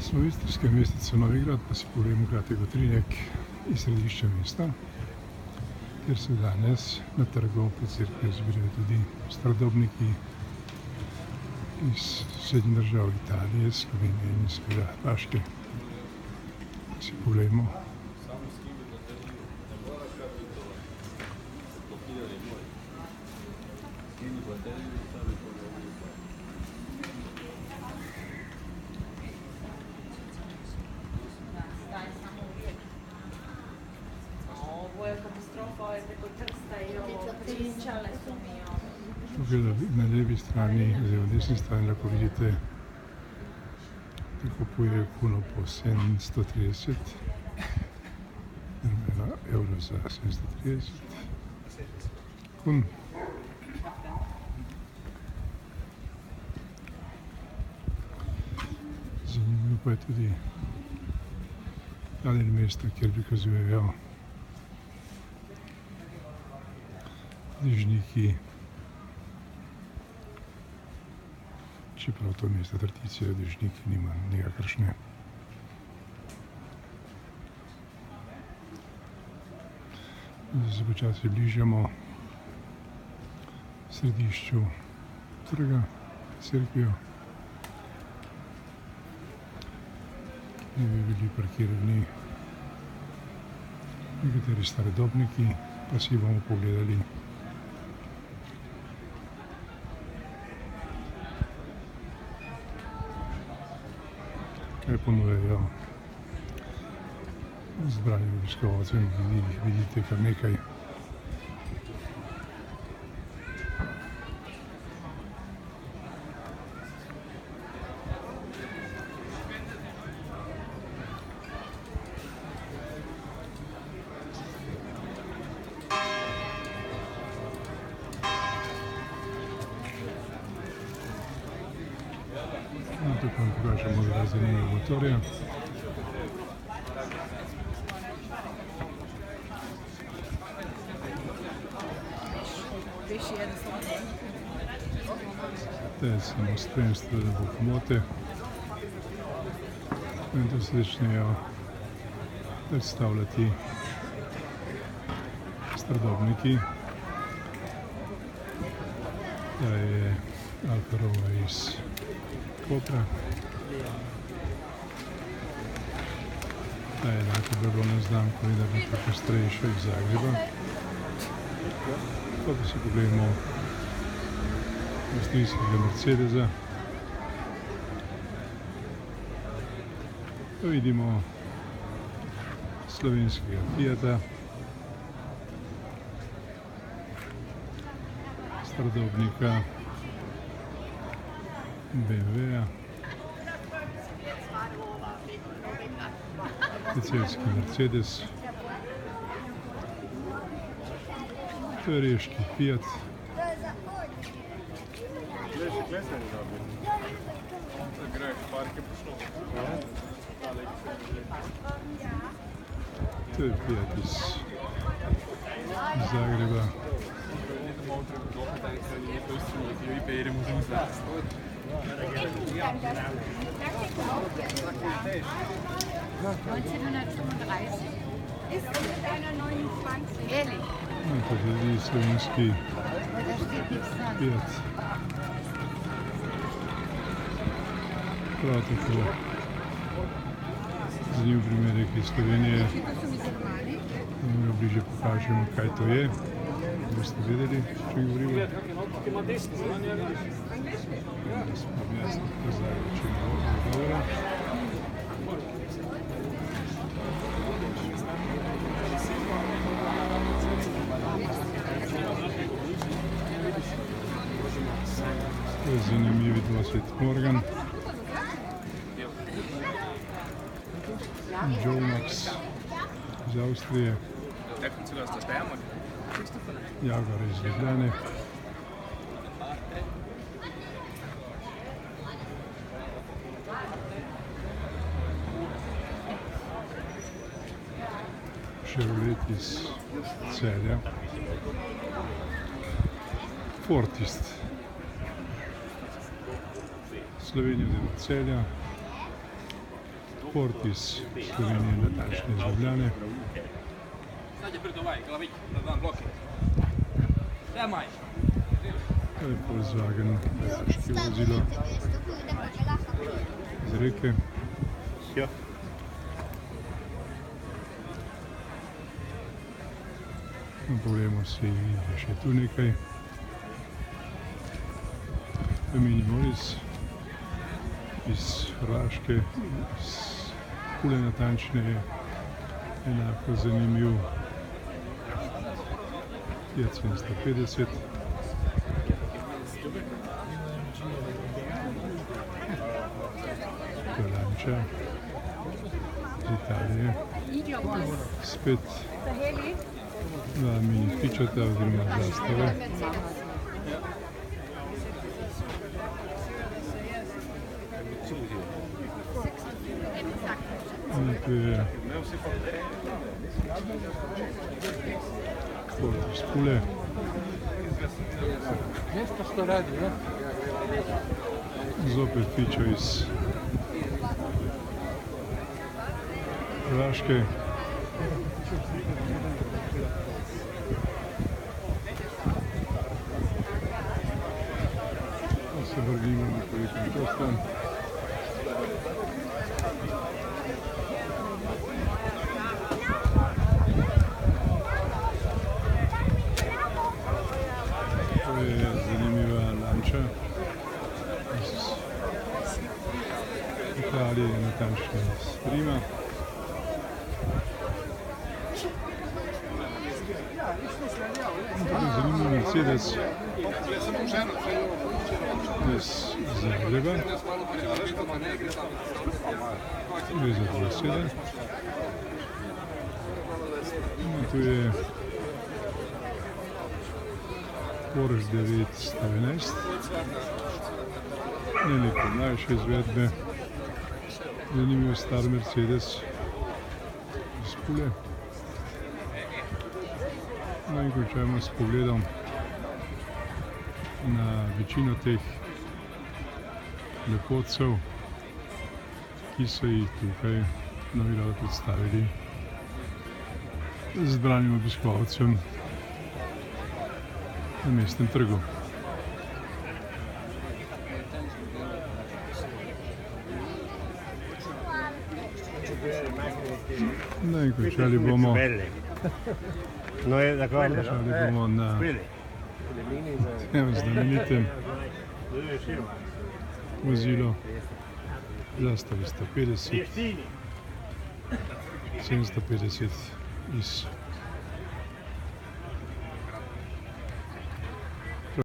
Smo v istrskem mestecu Novigrad, pa si pogledamo kratek utrinek iz središča mesta, kjer se danes na trgu pred cerkvijo zbirajo tudi starodobniki iz sosednjih držav Italije, Slovenije in seveda Hrvaške. Si pogledamo. Tukaj na levi strani, oziroma na desni strani lahko vidite, da kupujejo kuno po 730, evro za 730 kun. Zanimivo pa je tudi ta del mesta, kjer prikazujejo dežniki, čeprav to mesto tradicije dežniki nima nikakršne. Zdaj se počasi bližamo središču trga, cerkvijo, kjer bi bili parkirani nekateri starodobniki, pa si bomo pogledali kaj ponujajo zbranim obiskovalcem. Vidite kar nekaj tukaj vam pokažemo dva zanimiva motorja. To je samo spremstvo, da bo pomote. In tu se začnejo predstavljati starodobniki. Ta je Alfa Romeo iz Kopra. Ta je enako blagovna znamka, da bo tako starejša iz Zagreba. Pa si pogledamo avstrijskega Mercedesa. Pa vidimo slovenskega Fiata, starodobnika BMW-ja, specialski Mercedes, to je reški Fiat, to je Fiat iz Zagreba. In pa tudi slovenski Fiat. Prav tako zanimiv primerek iz Slovenije. Da bliže pokažemo, kaj to je. Da boste vedeli, če govorimo. Da smo jasno pokazali, če ne govora. To je zanimivi dvosvet Morgan. Joe-Max iz Avstrije. Jaguar iz Ljubljane. Chevrolet iz Celja. Ford iz Slovenije oziroma Celja. Ford iz Slovenije, natančne iz Ljubljane. To je Volkswagen vojaški vozilo iz Reke. Poglejmo si še tu nekaj. Mini Morris iz Hrvaške, iz Pule natančneje, enako zanimiv Fiat 750. To je Lancia iz Italije. Spet dva mini Fiata oziroma zastave. Tu je Ford iz Pule. Zopet Fiat iz Hrvaške. Pa se vrnimo nekoliko stran. To je zanimiva Lancia iz Italije, natančneje iz Rima. Zanimiv Mercedes iz Zagreba, gre za 2.7. Tu je Porsche 911, nekoliko mlajše izvedbe, zanimiv star Mercedes iz Pule. No in končajmo s pogledom na večino teh lepotcev, ki so jih tukaj novinarji predstavili zbranim obiskovalcem na mestnem trgu. No in končali bomo na tem znamenitem vozilu Zastava 150, 750 iz